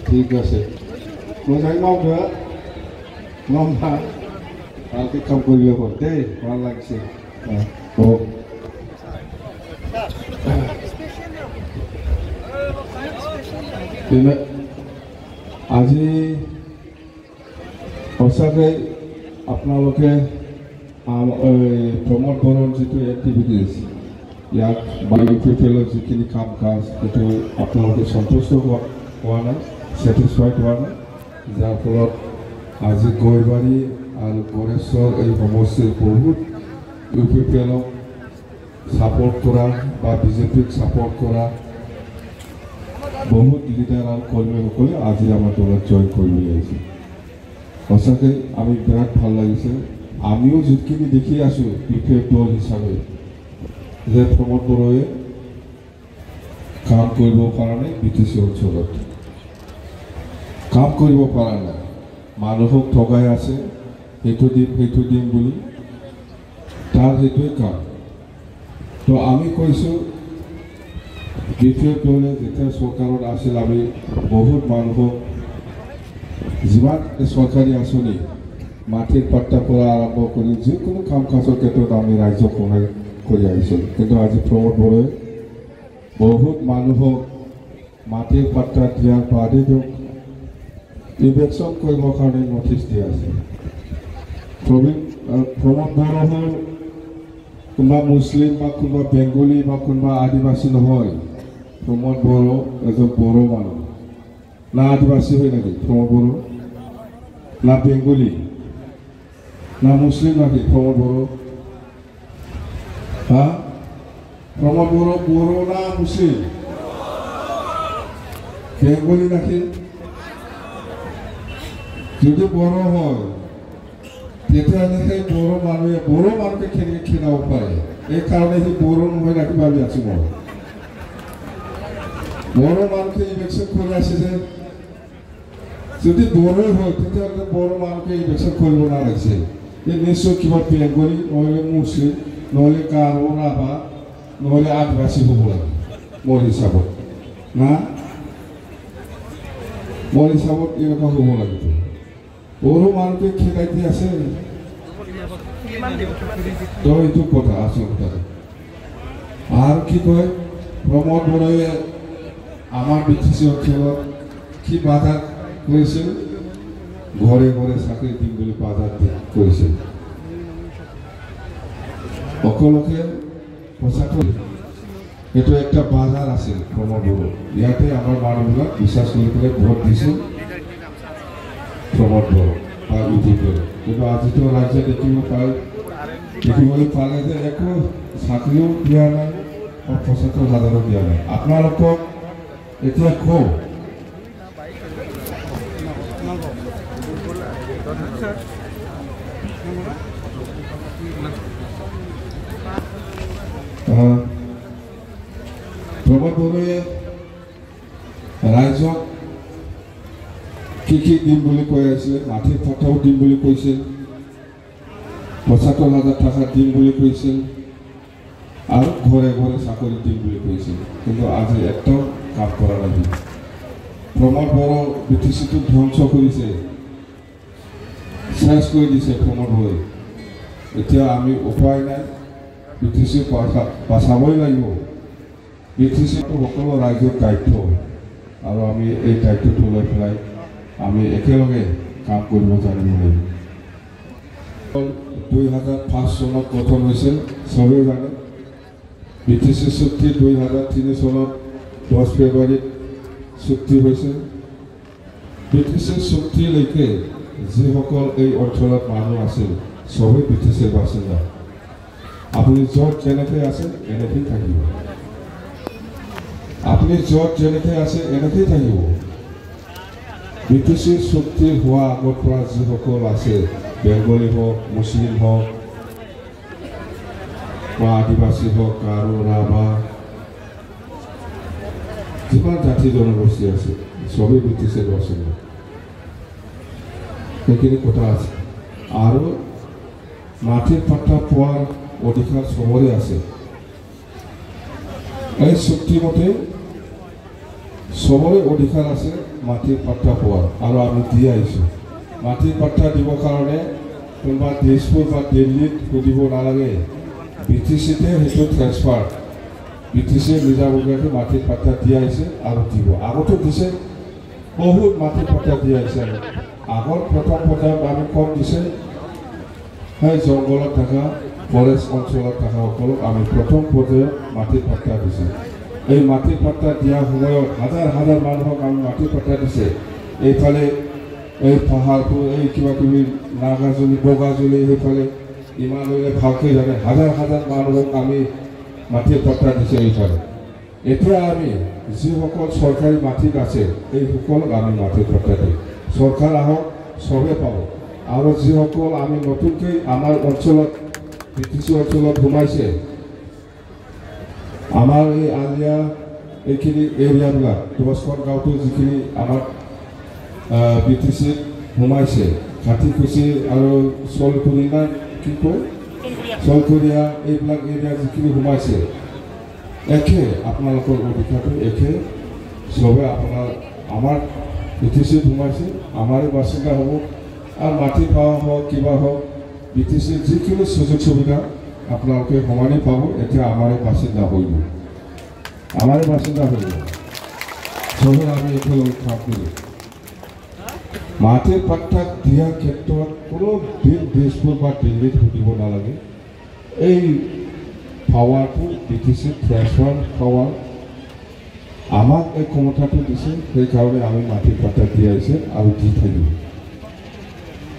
ঠিক আছে মোজাই মাवदो মামা ভালকে কাম কৰিব দেই ভাল লাগিছে আজি সঁচাকৈ আপোনালোকে প্ৰমোদ বৰৰ যিটো এক্টিভিটিজ ইয়াত বায়ুপিপিএলৰ যিখিনি কাম কাজ সেইটো আপোনালোকে সন্তুষ্ট হোৱা নাই ছেটিছফাইড হোৱা নাই যাৰ ফলত আজি গৈবাৰী আৰু গড়েশ্বৰ এই সমষ্টিৰ বহুত ইউপিপিএলক ছাপোৰ্ট কৰা বা বিজেপিক ছাপোৰ্ট কৰা বহুত লিডাৰ আৰু কৰ্মীসকলে আজি আমাৰ দলত জইন কৰিবলৈ আহিছে সঁচাকৈ আমি বিৰাট ভাল লাগিছে আমিও যিখিনি দেখি আছোঁ বিপিএফ দল হিচাপে যে প্ৰমোদ বড়োৱে কাম কৰিব পৰা নাই বিটিচি অঞ্চলত কাম কৰিব পৰা নাই মানুহক ঠগাই আছে সেইটো দিম বুলি তাৰ সেইটোৱে কাম তো আমি কৈছোঁ বিপিএফ দলে যেতিয়া চৰকাৰত আছিল আমি বহুত মানুহক যিমান চৰকাৰী আঁচনি মাটিৰ পাট্টাৰ পৰা আৰম্ভ কৰি যিকোনো কাম কাজৰ ক্ষেত্ৰত আমি ৰাইজক সহায় কৰি আহিছোঁ কিন্তু আজি প্ৰমোদ বড়োৱে বহুত মানুহক মাটিৰ পাট্টা দিয়াৰ বাদেও ইলেকশ্যন কৰিবৰ কাৰণে নটিচ দিয়া আছে প্ৰমোদ বড়ো হ'ল কোনোবা মুছলিম বা কোনোবা বেংগলী বা কোনোবা আদিবাসী নহয় প্ৰমোদ বড়ো এজন বড়ো মানুহ না আদিবাসী হয় নেকি প্ৰমোদ বড়ো না বেংগলী না মুছলিম নাকি প্ৰমোদ বড়ো হা প্রমোদ বড়ো বড়ো না মুসলিম বেঙ্গলি নাকি যদি বড় হয় তেতিয়াহ'লে সেই বড়ো মানুহকে কেনেকৈ খেদাব পাৰে এই কাৰণে সি বড়ো নহয় নাকি ভাবি আছো মই বড়ো মানুহকে ইলেকশ্যন কৰি আছে যে যদি বড়োই হয় তেতিয়াহ'লে বড়ো মানুহকে ইলেকশ্যন কৰিব নালাগিছে এই নিশ্চয় কিবা বেংগলী নহ'লে মুছলিম নহ'লে গাৰো ৰাভা নহ'লে আদিবাসী হ'ব লাগে মোৰ হিচাপত না মোৰ হিচাপত এনেকুৱা হ'ব লাগিব বড়ো মানুহকে খেদাই দি আছে তো এইটো কথা আচল কথা আৰু কি কয় প্ৰমোদ বড়োৱে আমাৰ বিটিচি অঞ্চলত কি বাধা কৰিছিল ঘৰে ঘৰে চাকৰি দিম বুলি বাধা কৰিছিল সকলোকে সঁচাকৈ এইটো একটা বাজাৰ আছিল প্ৰমোদ বড়ো ইয়াতে আমাৰ মানুহবিলাক বিশ্বাস কৰি পেলাই ভোট দিছিল প্ৰমোদ বড়ো বা ইউপিপিএল কিন্তু আজিতো ৰাজ্যে দেখিবলৈ পালে যে একো চাকৰিও দিয়া নাই ৭৫,০০০ দিয়া নাই আপোনালোকক এতিয়া কওঁ প্ৰমোদ বড়োৱে ৰাইজক কি দিম বুলি কৈ আছিলে মাটিৰ পট্টাও দিম বুলি কৈছিল ৭৫,০০০ টকা দিম বুলি কৈছিল আৰু ঘৰে ঘৰে চাকৰি দিম বুলি কৈছিল কিন্তু আজি একদম কাম কৰা নাই প্ৰমোদ বড়ো বিটিচিটো ধ্বংস কৰিছে শেষ কৰি দিছে প্ৰমোদ বড়োৱে এতিয়া আমি উপায় নাই বিটিচি বাচাবই লাগিব বিটিচিটো সকলো ৰাইজৰ দায়িত্ব আৰু আমি এই দায়িত্বটো লৈ পেলাই আমি একেলগে কাম কৰিব জানিব লাগিব ২০০৫ চনত গঠন হৈছিল চবেই জানে বিটিচি চুক্তি ২০০৩ চনত ১০ ফেব্ৰুৱাৰীত চুক্তি হৈছিল বিটিচি চুক্তিলৈকে যিসকল এই অঞ্চলত মানুহ আছিল চবেই বিটিচিৰ বাসিন্দা আপুনি য'ত যেনেকৈ আছে এনেকৈ থাকিব আপুনি য'ত যেনেকৈ আছে এনেকৈ থাকিব বিটিচি চুক্তি হোৱা আগৰ পৰা যিসকল আছে বেংগলী হওক মুছলিম হওক বা আদিবাসী হওক গাৰো ৰাভা যিমান জাতি জনগোষ্ঠী আছে চবেই বিটিচিৰ বাসিন্দা সেইখিনি কথা আছে আৰু মাটিৰ পাট্টা পোৱাৰ অধিকাৰ চবৰে আছে এই চুক্তিমতে চবৰে অধিকাৰ আছে মাটিৰ পাট্টা পোৱাৰ আৰু আমি দি আহিছোঁ মাটিৰ পাট্টা দিবৰ কাৰণে কোনোবা দিছপুৰ বা দিল্লীত সুধিব নালাগে BTCতে সেইটো ট্ৰেন্সফাৰ BTCয়ে নিজাববীয়াকৈ মাটিৰ পাট্টা দি আহিছে আৰু দিব আগতো দিছে বহুত মাটিৰ পাট্টা দি আহিছে আগৰ প্ৰথম পৰ্যায়ত আমি কম দিছে সেই জংঘলত থকা ফৰেষ্ট অঞ্চলত থকাসকলক আমি প্ৰথম পৰ্যায়ত মাটিৰ পাট্টা দিছোঁ এই মাটিৰ পাট্টা দিয়াৰ সময়ত হাজাৰ হাজাৰ মানুহক আমি মাটিৰ পাট্টা দিছে এইফালে এই পাহাৰবোৰ এই কিবা কিবি নাগাজুলি বগাজুলি সেইফালে ইমানলৈ ভালকৈ জানে হাজাৰ হাজাৰ মানুহক আমি মাটিৰ পাট্টা দিছে এইফালে এতিয়া আমি যিসকল চৰকাৰী মাটিত আছে এইসকলক আমি মাটিৰ পাট্টা দিম চৰকাৰ আহক চবে পাব আৰু যিসকল আমি নতুনকৈ আমাৰ অঞ্চলত BTC অঞ্চলত সোমাইছে আমাৰ এই আলিয়া এইখিনি এৰিয়াবিলাক দহখন গাঁৱতো যিখিনি আমাৰ BTCত সোমাইছে ঘাটিকুচি আৰু চলকুৰি না কি কয় চলকুৰীয়া এইবিলাক এৰিয়া যিখিনি সোমাইছে একে আপোনালোকৰ অধিকাৰটো একে চবে আপোনাৰ আমাৰ BTCত সোমাইছে আমাৰে বাসিন্দা হ'ব আৰু মাটি পাৱা হওক কিবা হওক BTCৰ যিকোনো সুযোগ সুবিধা আপোনালোকে সমানে পাব এতিয়া আমাৰে বাসিন্দা হৈ গ'ল আমাৰে বাসিন্দা হৈ গ'ল চবে আমি একেলগে কাম কৰোঁ মাটিৰ পাট্টা দিয়াৰ ক্ষেত্ৰত কোনো দিছপুৰ বা দিল্লীত সুধিব নালাগে এই পাৱাৰটো BTCত ট্ৰেন্সফাৰ পাৱাৰ আমাক এই ক্ষমতাটো দিছে সেইকাৰণে আমি মাটিৰ পাট্টা দি আহিছে আৰু দি থাকিব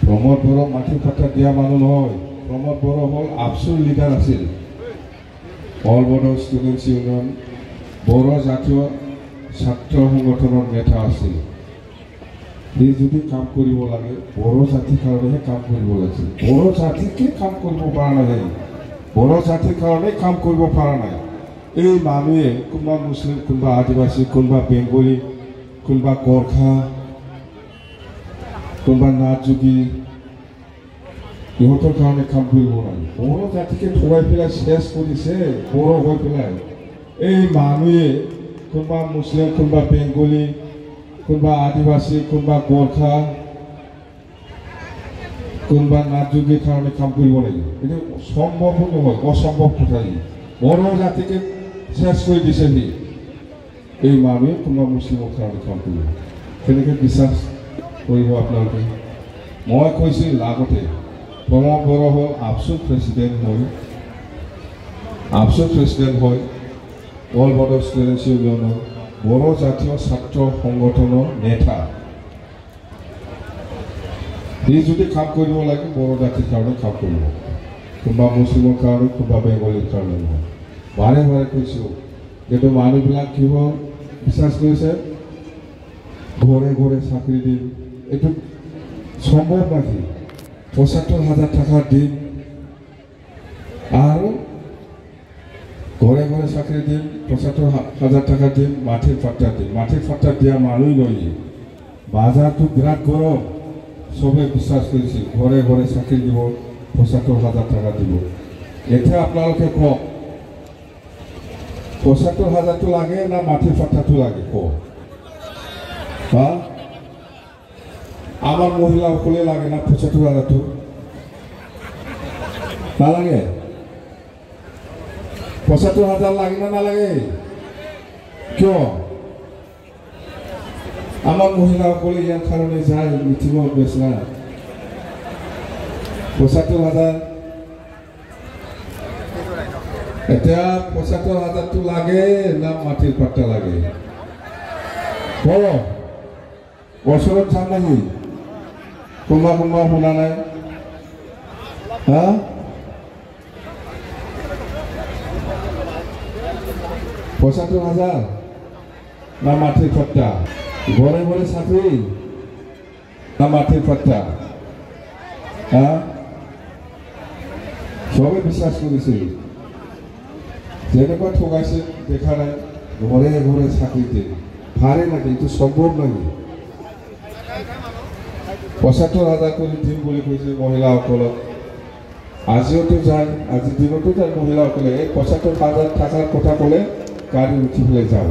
প্ৰমোদ বড়ো মাটিৰ পাট্টা দিয়া মানুহ নহয় প্ৰমোদ বড়ো হ'ল আবচুৰ লিডাৰ আছিল all Bodo students union Bodo জাতীয় ছাত্ৰ সংগঠনৰ নেতা আছিল সি যদি কাম কৰিব লাগে বড়ো জাতিৰ কাৰণেহে কাম কৰিব লাগিছিল বড়ো জাতিকে কাম কৰিব পৰা নাই বড়ো জাতিৰ কাৰণে কাম কৰিব পৰা নাই এই মানুহে কোনোবা মুছলিম কোনোবা আদিবাসী কোনোবা বেংগলী কোনোবা গোৰ্খা কোনোবা নাথযোগী ইহঁতৰ কাৰণে কাম কৰিব লাগে বড়ো জাতিকে ঠগাই পেলাই চেছ কৰিছে বড়ো হৈ পেলাই এই মানুহে কোনোবা মুছলিম কোনোবা বেংগলী কোনোবা আদিবাসী কোনোবা গোৰ্খা কোনোবা নাথযোগীৰ কাৰণে কাম কৰিব লাগিব এইটো সম্ভৱ নহয় অসম্ভৱ কথা বড়ো জাতিকে চেছ কৰি দিছে সি এই মানুহে কোনোবা মুছলিমৰ কাৰণে কাম কৰিব তেনেকৈ বিশ্বাস কৰিব আপোনালোকে মই কৈছিল আগতে প্ৰমোদ বড়ো হ'ল আবচুৰ প্ৰেচিডেণ্ট হয় অল বড়ো ষ্টুডেণ্টছ ইউনিয়নৰ বড়ো জাতীয় ছাত্ৰ সংগঠনৰ নেতা সি যদি কাম কৰিব লাগে বড়ো জাতিৰ কাৰণে কাম কৰিব কোনোবা মুছলিমৰ কাৰণে কোনোবা বেংগলীৰ কাৰণে নহয় বাৰে বাৰে কৈছোঁ কিন্তু মানুহবিলাক কি হ'ল বিশ্বাস কৰিছে ঘৰে ঘৰে চাকৰি দিম এইটো সম্ভৱ নাকি ৭৫,০০০ টাকা দিম আৰু ঘৰে ঘৰে চাকৰি দিম ৭৫,০০০ টাকা দিম মাটিৰ পাট্টা দিম মাটিৰ পাট্টা দিয়া মানুহ নহয় বাজাৰটো বিৰাট গৰম চবে বিশ্বাস কৰিছিল ঘৰে ঘৰে চাকৰি দিব ৭৫,০০০ টাকা দিব এতিয়া আপোনালোকে কওক ৭৫,০০০টো লাগে না মাটিৰ পাট্টাটো লাগে কওক হা আমাৰ মহিলাসকলে লাগে না ৭৫,০০০টো নালাগে ৭৫,০০০ লাগে না নালাগে কিয় আমাৰ মহিলাসকলে ইয়াৰ কাৰণে যায় মিটিঙত গৈছে না ৭৫,০০০ এতিয়া ৭৫,০০০টো লাগে না মাটিৰ পাট্টা লাগে ওচৰত যাম নেকি কোনোবা কোনোবা শুনা নাই হা ৭৫,০০০ না মাটিৰ পাট্টা ঘৰে ঘৰে চাকৰি না মাটিৰ পাট্টা হা চবে বিশ্বাস কৰিছিল যেনেকুৱা ঠগাইছে দেখা নাই ঘৰে ঘৰে চাকৰি দিয়ে পাৰে নাকি এইটো সম্ভৱ নাকি ৭৫,০০০ কৰি দিম বুলি কৈছে মহিলাসকলক আজিওতো যায়, আজিৰ দিনতো যায় মহিলাসকলে। এই পইচাটো হাজাৰ থকাৰ কথা ক'লে গাড়ী উঠি পেলাই যাব।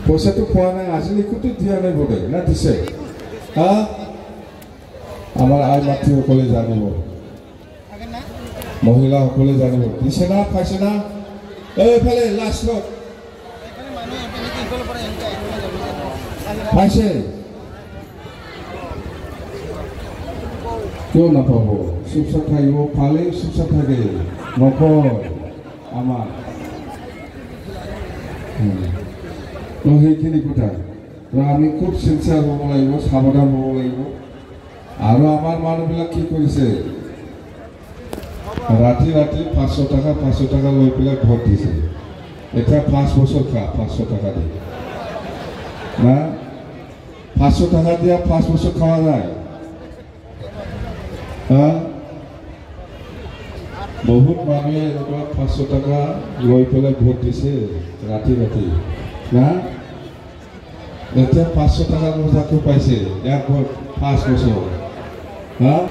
পইচাটো পোৱা নাই, আজিলৈকেতো দিয়া নাই বোধে, না দিছে? হা, আমাৰ আই মাতৃসকলে জানিব, মহিলাসকলে জানিব, দিছে না পাইছে না? এইফালে লাষ্টত পাইছে, কিয় নাপাব? চুপচাপ থাকিব, পালে চুপচাপ থাকে, নকয় আমাৰ। তো সেইখিনি কথা, তো আমি খুব চিনচিয়াৰ হ'ব লাগিব, সাৱধান হ'ব লাগিব। আৰু আমাৰ মানুহবিলাক কি কৰিছে, ৰাতি ৰাতি 500 টকা লৈ পেলাই ভোট দিছে। এতিয়া 5 বছৰ খা 500 টকা দি না, 500 টকা দিয়া 5 বছৰ খোৱা যায়। বহুত মানুহে এনেকুৱা 500 টকা লৈ পেলাই ভোট দিছে ৰাতি ৰাতি না। এতিয়া 500 টকা বোজাটো পাইছে, ইয়াক ভোট 5 বছৰ।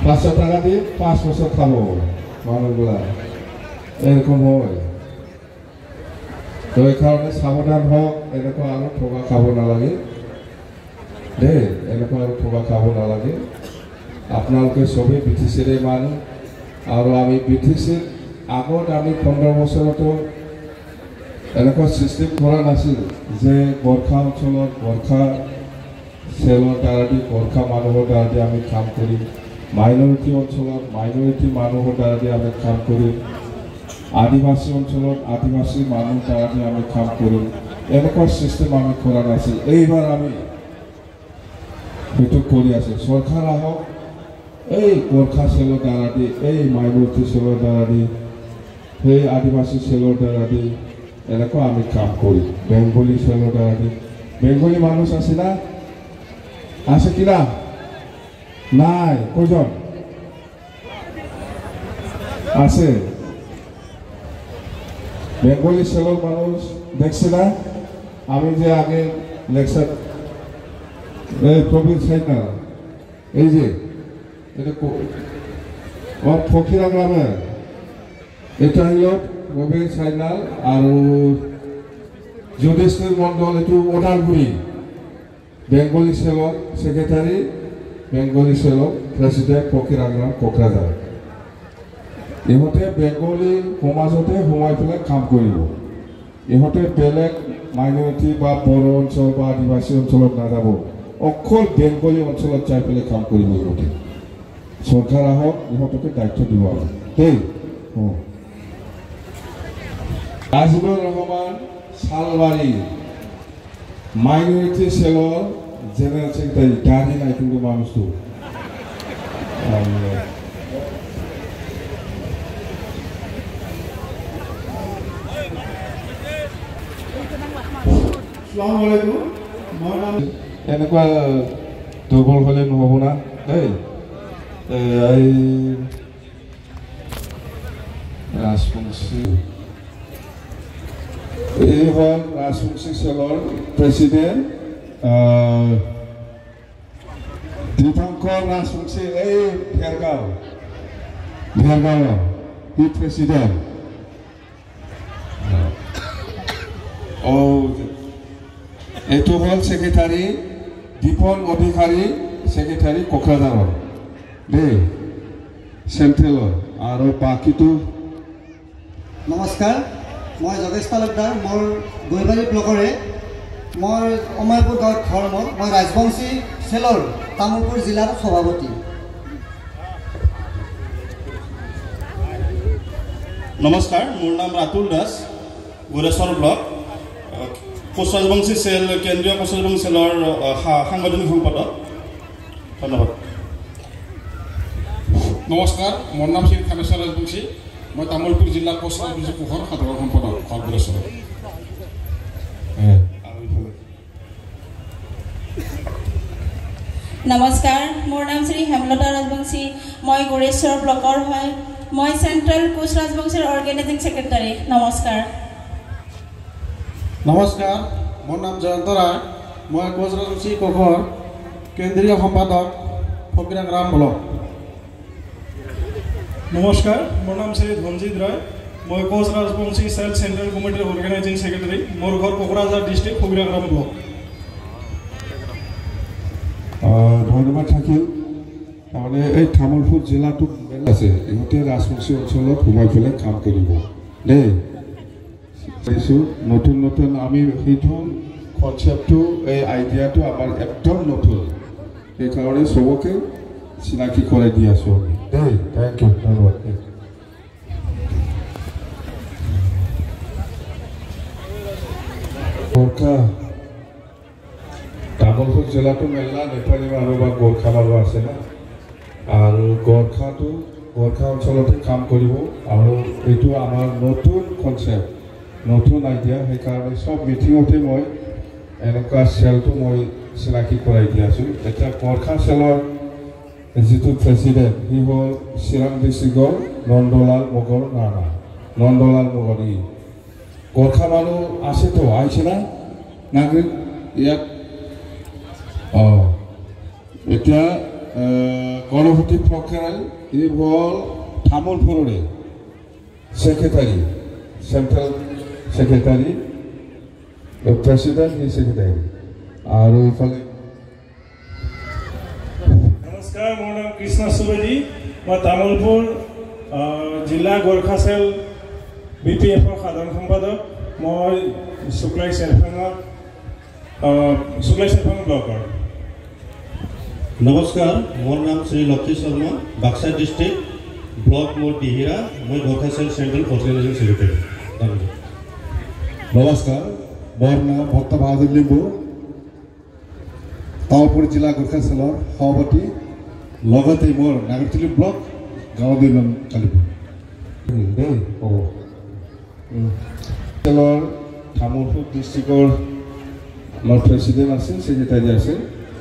500 টকা দি 5 বছৰ খাব মানুহবিলাক, এৰকম হয়। তো এই কাৰণে সাবধান হোক, এনেকুৱা আৰু ঠগা খাব নালাগে দেই, এনেকুৱা আৰু ঠগা খাব নালাগে। আপোনালোকে চবেই BTCৰে মানুহ, আৰু আমি BTCৰ আগত আমি 15 বছৰতো এনেকুৱা চিষ্টেম কৰা নাছিল যে গোৰ্খা অঞ্চলত গোৰ্খা চেলৰ দ্বাৰা দি, গোৰ্খা মানুহৰ দ্বাৰা দি আমি কাম কৰিম, মাইনৰিটি অঞ্চলত মাইনৰিটি মানুহৰ দ্বাৰা দি আমি কাম কৰিম, আদিবাসী অঞ্চলত আদিবাসী মানুহ দ্বাৰা দি আমি কাম কৰিম। এনেকুৱা চিষ্টেম আমি কৰা নাছিল। এইবাৰ আমি সেইটো কৰি আছো। চৰকাৰ আহক, এই গোৰ্খা চেলৰ দ্বাৰা দি, এই মাইনৰিটি চেলৰ দ্বাৰা দি, সেই আদিবাসী চেলৰ দ্বাৰা দি এনেকুৱা আমি কাম কৰিম। বেংগলী চেলৰ দ্বাৰা দি, বেংগলী মানুহ আছে না, আছে কিনা? নাই, কয়জন আছে? বেঙ্গলি সেলর মানুষ দেখছে না? আমি যে আগে লেকচার প্রবীণ সাইনা, এই যে এটা ফকিরা গ্রামের, এটা হল প্রবীণ সাইনাল। আর যুধিষ্ঠির মন্ডল একটু ওদালগুড়ি, বেঙ্গলি সেলর সেক্রেটারি, বেঙ্গলি সেলর প্রেসিডেন্ট ফকিরা গ্রাম কোকরাঝার। ইহঁতে বেঙ্গলী সমাজতে সোমাই পেলাই কাম কৰিব। ইহঁতে বেলেগ মাইনৰিটি বা বড়ো অঞ্চল বা আদিবাসী অঞ্চলত নাযাব, অকল বেঙ্গলী অঞ্চলত যাই পেলাই কাম কৰিব। ইহঁতে চৰকাৰ আহক, ইহঁতকে দায়িত্ব দিব আৰু দেই। আজিবুৰ ৰহমান শালবাড়ি মাইনৰিটি সেলৰ জেনাৰেল সেক্ৰেটাৰি, গাড়ি নাই কিন্তু মানুষটো এনেকুৱা দুৰ্বল হ'লে নহ'ব না দেই। এই ৰাজবংশী, এই হ'ল ৰাজবংশী চেলৰ প্ৰেচিডেণ্ট দীপঙ্কৰ ৰাজবংশী, এই ভেৰগাঁও ই প্ৰেচিডেণ্ট। এইটো হ'ল সেক্ৰেটাৰি দীপন অধিকাৰী, সেক্ৰেটাৰি কোকৰাঝাৰ দেই সেন্ট্ৰেলৰ। আৰু বাকীটো নমস্কাৰ, মই যোগেশ তালুকদাৰ, মোৰ গৈবাৰী ব্লকৰে, মই অময়পুৰ গাঁৱত ঘৰ। মই ৰাজবংশী চেলৰ তামুলপুৰ জিলাৰ সভাপতি। নমস্কাৰ, মোৰ নাম ৰাতুল দাস, গোৰেশ্বৰ ব্লক, কোচ ৰাজবংশী চেল, কেন্দ্ৰীয় কোচ ৰাজবংশী চেলৰ সাংগঠনিক সম্পাদক। ধন্যবাদ। নমস্কাৰ, মোৰ নাম শ্ৰী থানেশ্বৰ ৰাজবংশী, মই তামুলপুৰ জিলা কোচ ৰাজবংশী কোষৰ সাধাৰণ সম্পাদক গোৰেশ্বৰ। নমস্কাৰ, মোৰ নাম শ্ৰী হেমলতা ৰাজবংশী, মই গোৰেশ্বৰ ব্লকৰ হয়, মই চেণ্ট্ৰেল কোচ ৰাজবংশীৰ অৰ্গেনাইজিং ছেক্ৰেটাৰী। নমস্কাৰ। নমস্কাৰ, মোৰ নাম জয়ন্ত ৰায়, মই কোচ ৰাজবংশী কোষৰ কেন্দ্ৰীয় সম্পাদক ফকিৰাং ৰাম ব্লক। নমস্কাৰ, মোৰ নাম শ্ৰী ধনজিৎ ৰয়। মই কোচ ৰাজবংশী চেল চেণ্ট্ৰেল কমিটিৰ অৰ্গেনাইজিং ছেক্ৰেটাৰী। মোৰ ঘৰ কোকৰাঝাৰ ডিষ্ট্ৰিক্ট সুবিধাগ্ৰাম ব্লক। ধন্যবাদ থাকিল। তাৰমানে এই তামোলপুৰ জিলাটো আছে, ইহঁতে ৰাজবংশী অঞ্চলত সোমাই পেলাই কাম কৰিব দেই। নতুন নতুন আমি সেইটো কনচেপ্টটো, এই আইডিয়াটো আমাৰ একদম নতুন, সেইকাৰণে চবকে চিনাকি কৰাই দি আছোঁ আমি দেই। থেংক ইউ, ধন্যবাদ। গোৰ্খা তামোলপুৰ জিলাটো মেলা নেপালী মানুহ বা গোৰ্খা মানুহ আছে না, আৰু গোৰ্খা অঞ্চলতে কাম কৰিব। আৰু এইটো আমাৰ নতুন কনচেপ্ট, নতুন আইডিয়া, সেইকাৰণে চব মিটিঙতে মই এনেকুৱা চেলটো মই চিনাকি কৰাই দি আছোঁ। এতিয়া গোৰ্খা চেলৰ যিটো প্ৰেচিডেণ্ট, সি হ'ল চিৰাং ডিষ্ট্ৰিক্টৰ নন্দলাল মগৰ নানা, নন্দলাল মগৰ। ই গোৰ্খা মানুহ আছেতো, আহিছে না নাগৰিক ইয়াত। এতিয়া গণপতি ফকেৰাল, ই হ'ল তামোলপুৰৰে ছেক্ৰেটাৰী, চেণ্ট্ৰেল ছেক্ৰেটাৰী, প্ৰেচিডেণ্ট, ই ছেক্ৰেটাৰী। আৰু ইফালে নমস্কাৰ, মোৰ নাম কৃষ্ণ চুবেদী। মই তামোলপুৰ জিলা গোৰ্খা চেল BPF-ৰ সাধাৰণ সম্পাদক। মই শুক্লাই চেৰফাং ব্লকৰ। নমস্কাৰ, মোৰ নাম শ্ৰী লক্ষী শৰ্মা, বাক্সা ডিষ্ট্ৰিক্ট ব্লক মোৰ ডিহিৰা। মই Gorkha cell central organising secretary. ধন্যবাদ। নমস্কাৰ, মোৰ নাম ভক্ত বাহাদুৰ লিম্বু, তামোলপুৰ জিলা গোৰ্খা চেলৰ সভাপতি, লগতে মোৰ নাগৰতলী ব্লক গাঁও 2 নং কালিপুৰ দেই। হ'ব চেলৰ তামোলপুৰ ডিষ্ট্ৰিক্টৰ আমাৰ প্ৰেচিডেণ্ট আছে, ছেক্ৰেটাৰী আছে।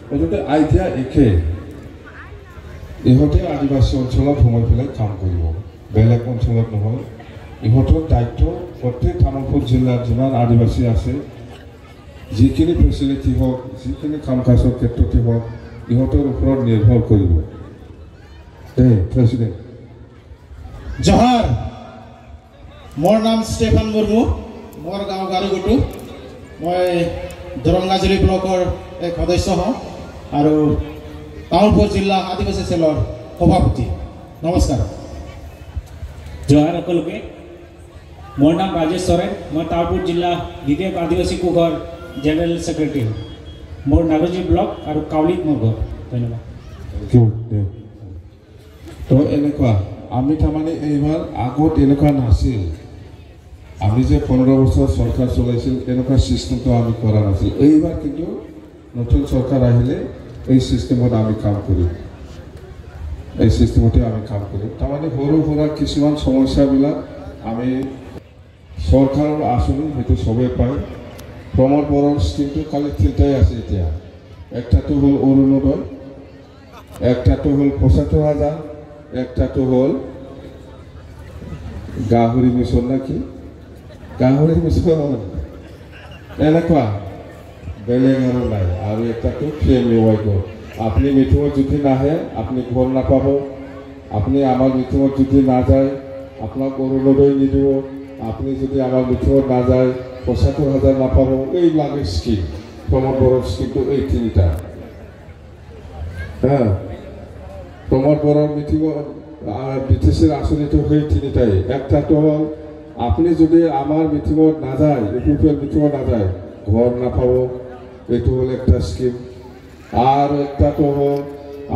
মুঠতে আইডিয়া একে, ইহঁতে আদিবাসী অঞ্চলত সোমাই পেলাই কাম কৰিব, বেলেগ অঞ্চলত নহয়। ইহঁতৰ দায়িত্ব প্ৰত্যেক তামোলপুৰ জিলাত যিমান আদিবাসী আছে, যিখিনি ফেচিলিটি হওক, যিখিনি কাম কাজৰ ক্ষেত্ৰতে হওক, ইহঁতৰ ওপৰত নিৰ্ভৰ কৰিব দেই। প্ৰেচিডেণ্ট জহাৰ, মোৰ নাম ষ্টেফান মুৰ্মু, মোৰ গাঁও গাৰুগুটু। মই দৰংগাজুলি ব্লকৰ এক সদস্য হওঁ আৰু তামোলপুৰ জিলা আদিবাসী চেলৰ সভাপতি। নমস্কাৰ। জহাৰ সকলোকে। মোৰ নাম ৰাজেশ চৰেন, মই তামোলপুৰ জিলা দ্বিতীয় আদিবাসী কোঘৰ জেনেৰেল ছেক্ৰেটাৰী। মোৰ নাগৰজী ব্লক আৰু কাউলিত মোৰ ঘৰ। ধন্যবাদ। তো এনেকুৱা আমি তাৰমানে এইবাৰ আগত এনেকুৱা নাছিল। আমি যে 15 বছৰ চৰকাৰ চলাইছিল, এনেকুৱা চিষ্টেমটো আমি কৰা নাছিল। এইবাৰ কিন্তু নতুন চৰকাৰ আহিলে এই চিষ্টেমত আমি কাম কৰিম, এই চিষ্টেমতে আমি কাম কৰিম। তাৰমানে সৰু সুৰা কিছুমান সমস্যাবিলাক আমি চৰকাৰৰ আঁচনি সেইটো চবেই পায়। প্ৰমোদ বড়োৰ স্কিমটো খালি 3টাই আছে এতিয়া। একটাটো হ'ল অৰুণোদয়, একটাটো হ'ল ৭৫,০০০, একটাটো হ'ল গাহৰি মিছন না কি, গাহৰি মিছন এনেকুৱা, বেলেগ আৰু নাই। আৰু একটাটো ফেমিলি ৱাইফৰ। আপুনি মিটিঙত যদি নাহে আপুনি ঘৰ নাপাব, আপুনি আমাৰ মিটিঙত যদি নাযায় আপোনাক অৰুণোদয় নিদিব, আপুনি যদি আমাৰ মিটিঙত নাযায় ৭৫,০০০ নাপাব। এইবিলাকে স্কিম, প্ৰমোদ বড়োৰ স্কিমটো এই 3টা। প্ৰমোদ বড়োৰ মিটিঙত BTCৰ আঁচনিটো সেই 3টাই। একটাটো হ'ল আপুনি যদি আমাৰ মিটিঙত নাযায়, ইউপিপিএল মিটিঙত নাযায়, ঘৰ নাপাব, এইটো হ'ল একটা স্কিম। আর একটাটো হ'ল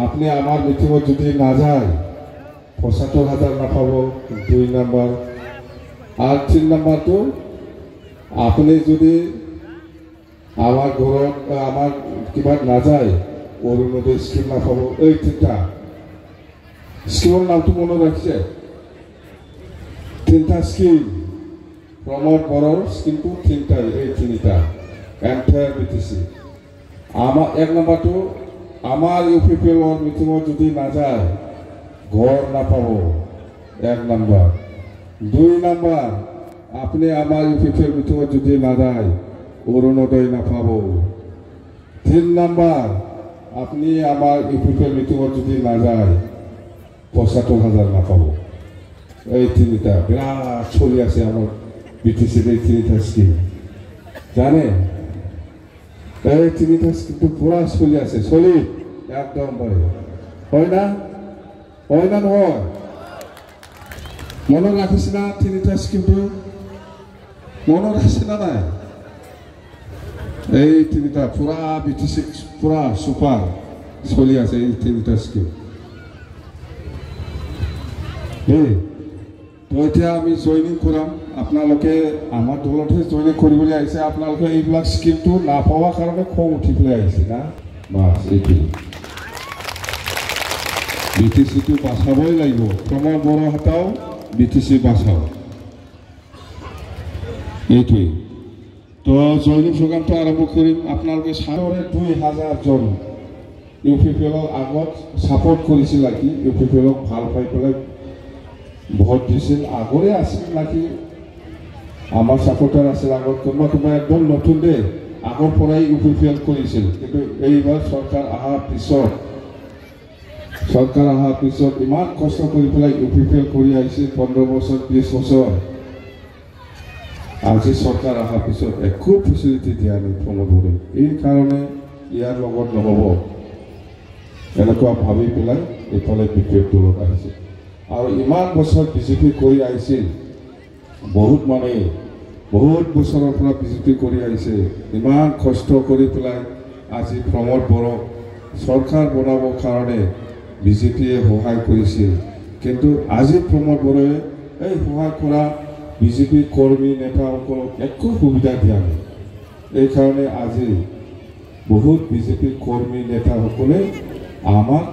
আপনি আমার মিটিঙত যদি নাযায় ৭৫,০০০ নাপাব, 2 নম্বৰ। আৰ 3 নম্বৰটো আপনি যদি আমাৰ ঘৰত আমাৰ কিবা নাযায়, অৰুণোদয় স্কিম নাপাব। এই 3টা স্কিমৰ নামটো মনত ৰাখিছে, 3টা স্কিম। প্ৰমোদ বড়োৰ স্কিমটো 3টাই, এই 3টা এণ্টায়াৰ BTC। আমাৰ 1 নম্বৰটো আমাৰ ইউপিপিএলৰ মিটিঙত যদি নাযায় ঘৰ নাপাব, 1 নম্বৰ। 2 নম্বৰ আপনি আমাৰ ইউপিপিএল মিটিঙত যদি নাযায় অৰুণোদয় নাপাব। 3 নম্বৰ আপনি আমাৰ ইউপিপিএল মিটিঙত যদি নাযায় ৭৫,০০০ নাপাব। এই তিনিটা বিৰাট চলি আছে আমাৰ BTCত এই তিনিটা স্কিম জানে এই তিনিটা স্কিমটো পুৰা চলি আছে চলি একদম হয় না নহয় মনত ৰাখিছে না তিনিটা স্কিমটো মনত আছে না নাই এই তিনিটা পুৰা BTC পুৰা সুপাৰ চলি আছে এই তিনিটা স্কিম তো এতিয়া আমি জইনিং কৰাম আপোনালোকে আমাৰ দলতহে জইনিং কৰিবলৈ আহিছে আপোনালোকে এইবিলাক স্কিমটো নাপাৱাৰ কাৰণে খং উঠি পেলাই আহিছে না বাছ এইটো BTCটো বাচাবই লাগিব প্ৰমোদ বৰহাতাও BTC বাচাও এইটোৱেই তো জইনিং প্ৰগ্ৰামটো আৰম্ভ কৰিম আপোনালোকে 2000 জন UPPLক আগত ছাপোৰ্ট কৰিছিল নেকি UPPLক ভাল পাই পেলাই ভোট দিছিল আগৰে আছিল নাকি আমাৰ ছাপোৰ্টাৰ আছিল আগত কোনোবা একদম নতুন দে আগৰ পৰাই UPPL কৰিছিল কিন্তু এইবাৰ চৰকাৰ অহাৰ পিছত ইমান কষ্ট কৰি পেলাই UPPL কৰি আহিছিল 15 বছৰ 20 বছৰ আজি চৰকাৰ অহাৰ পিছত একো ফেচিলিটি দিয়া নাই প্ৰমোদৰে এই কাৰণে ইয়াৰ লগত নহ'ব এনেকুৱা ভাবি পেলাই এইফালে BPF দলত আহিছে আৰু ইমান বছৰ বিজেপি কৰি আহিছিল বহুত মানুহে বহুত বছৰৰ পৰা বিজেপি কৰি আহিছে ইমান কষ্ট কৰি পেলাই আজি প্ৰমোদ বৰক চৰকাৰ বনাবৰ কাৰণে বিজেপিয়ে সহায় কৰিছিল কিন্তু আজি প্ৰমোদ বৰে এই সহায় কৰা বিজেপি কৰ্মী নেতাসকলক একো সুবিধা দিয়া নাই এই কাৰণে আজি বহুত বিজেপি কৰ্মী নেতাসকলে আমাক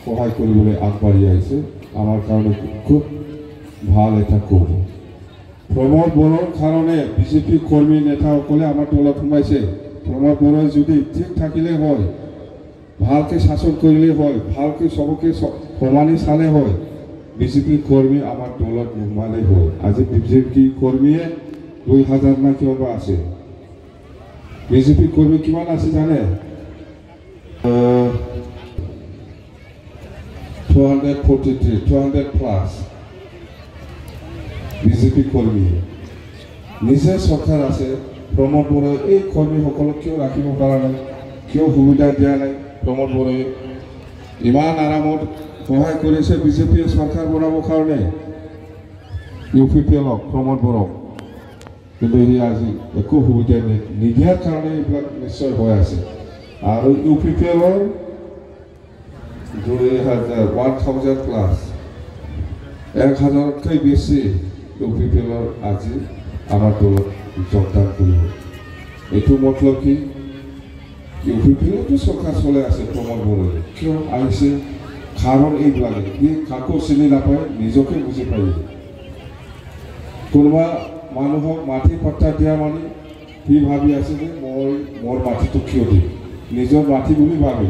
সহায় কৰিবলৈ আগবাঢ়ি আহিছে আমাৰ কাৰণে খুব ভাল এটা কব প্ৰমোদ বৰৰ কাৰণে বিজেপি কৰ্মী নেতাসকলে আমাৰ দলত সোমাইছে প্ৰমোদ বৰই যদি ঠিক থাকিলে হয় ভালকৈ শাসন কৰিলে হয় ভালকৈ সবকে সমানে চালে হয় বিজেপি কৰ্মী আমাৰ দলত নোসোমালে হয় আজি বিজেপি কৰ্মীয়ে 2000 না কিবা আছে বিজেপি কৰ্মী কিমান আছে জানে 243 plus বিজেপি কৰ্মী নিজে চৰকাৰ আছে প্ৰমোদ বৰাই এই কৰ্মীসকলক কিয় ৰাখিব পৰা নাই কিয় সুবিধা দিয়া নাই প্ৰমোদ বৰাই ইমান আৰামত সহায় কৰিছে বিজেপিয়ে চৰকাৰ বনাবৰ কাৰণে UPPLক প্ৰমোদ বৰক কিন্তু সি আজি একো সুবিধা নিদিয়াৰ কাৰণে এইবিলাক নিশ্চয় হৈ আছে আৰু UPPLৰ 1000 প্লাস 1000তকৈ বেছি UPPLৰ আজি আমাৰ দলত যোগদান কৰিব এইটো মতলব কি UPPLতো চৰকাৰ চলে আছে প্ৰমোদ বৰাই কিয় আহিছে কাৰণ এইবিলাকে কি কাকো চিনি নাপায় নিজকে বুজি পায় কোনোবা মানুহক মাটি পট্টা দিয়া মানে সি ভাবি আছে যে মই মোৰ মাটিটো কিয় দিম নিজৰ মাটি বুলি ভাবে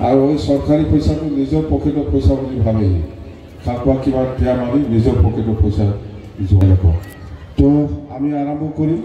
আৰু এই চৰকাৰী পইচাটো নিজৰ পকেটৰ পইচা বুলি ভাবে কাকবা কিবা দিয়া মানে নিজৰ পকেটৰ পইচা যোৱা তো আমি আৰম্ভ কৰিম